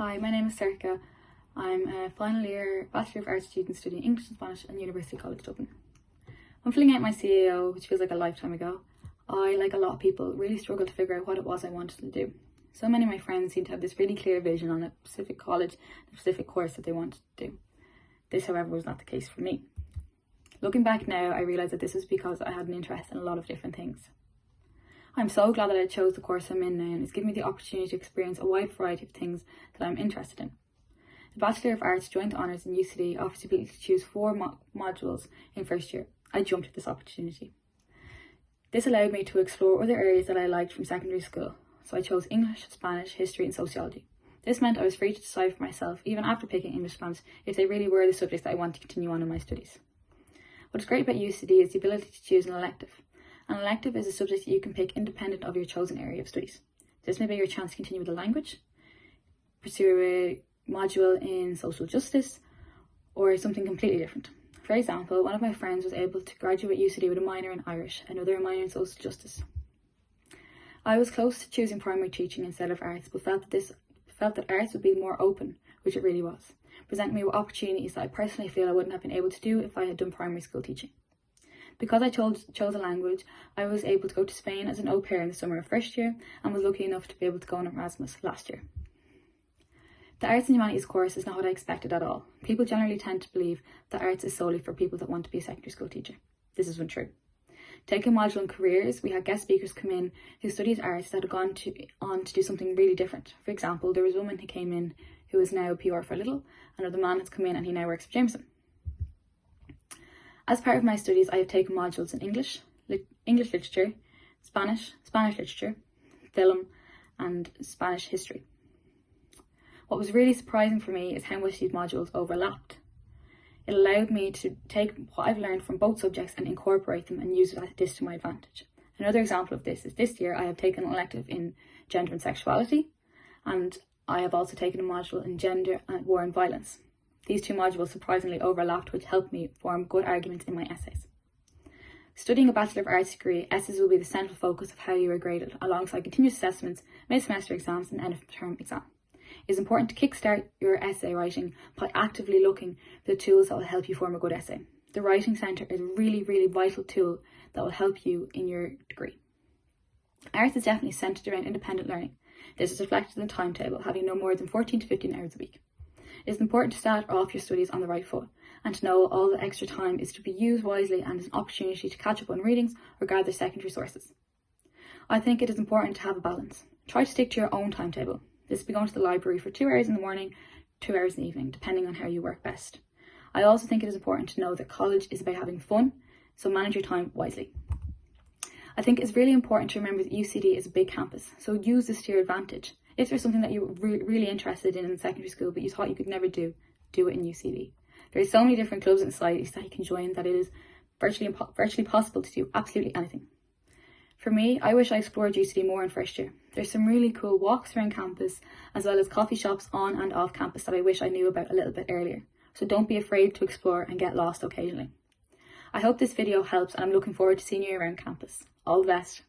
Hi, my name is Serka. I'm a final year Bachelor of Arts student studying English and Spanish at University College Dublin. I'm filling out my CAO, which feels like a lifetime ago. I, like a lot of people, really struggled to figure out what it was I wanted to do. So many of my friends seem to have this really clear vision on a specific college, a specific course that they wanted to do. This, however, was not the case for me. Looking back now, I realise that this was because I had an interest in a lot of different things. I'm so glad that I chose the course I'm in now, and it's given me the opportunity to experience a wide variety of things that I'm interested in. The Bachelor of Arts Joint Honours in UCD offers the ability to choose 4 modules in first year. I jumped at this opportunity. This allowed me to explore other areas that I liked from secondary school, so I chose English, Spanish, History and Sociology. This meant I was free to decide for myself, even after picking English and Spanish, if they really were the subjects that I want to continue on in my studies. What is great about UCD is the ability to choose an elective. An elective is a subject that you can pick independent of your chosen area of studies. This may be your chance to continue with a language, pursue a module in social justice, or something completely different. For example, one of my friends was able to graduate UCD with a minor in Irish, another a minor in social justice. I was close to choosing primary teaching instead of arts, but felt that arts would be more open, which it really was, presenting me with opportunities that I personally feel I wouldn't have been able to do if I had done primary school teaching. Because I chose a language, I was able to go to Spain as an au pair in the summer of first year and was lucky enough to be able to go on Erasmus last year. The Arts and Humanities course is not what I expected at all. People generally tend to believe that arts is solely for people that want to be a secondary school teacher. This is untrue. Taking a module on careers, we had guest speakers come in who studied arts that had gone on to do something really different. For example, there was a woman who came in who is now PR for Little, another man has come in and he now works for Jameson. As part of my studies, I have taken modules in English literature, Spanish literature, film, and Spanish history. What was really surprising for me is how much these modules overlapped. It allowed me to take what I've learned from both subjects and incorporate them and use this to my advantage. Another example of this is this year I have taken an elective in gender and sexuality, and I have also taken a module in gender and war and violence. These 2 modules surprisingly overlapped, which helped me form good arguments in my essays. Studying a Bachelor of Arts degree, essays will be the central focus of how you are graded, alongside continuous assessments, mid-semester exams and end-of-term exam. It is important to kickstart your essay writing by actively looking for the tools that will help you form a good essay. The Writing Centre is a really, really vital tool that will help you in your degree. Arts is definitely centred around independent learning. This is reflected in the timetable, having no more than 14 to 15 hours a week. It is important to start off your studies on the right foot and to know all the extra time is to be used wisely and as an opportunity to catch up on readings or gather secondary sources. I think it is important to have a balance. Try to stick to your own timetable. This will be going to the library for 2 hours in the morning, 2 hours in the evening, depending on how you work best. I also think it is important to know that college is about having fun, so manage your time wisely. I think it's really important to remember that UCD is a big campus, so use this to your advantage. If there's something that you're really interested in secondary school but you thought you could never do it in UCD. There are so many different clubs and societies that you can join that it is virtually possible to do absolutely anything. For me, I wish I explored UCD more in first year. There's some really cool walks around campus as well as coffee shops on and off campus that I wish I knew about a little bit earlier. So don't be afraid to explore and get lost occasionally. I hope this video helps and I'm looking forward to seeing you around campus. All the best.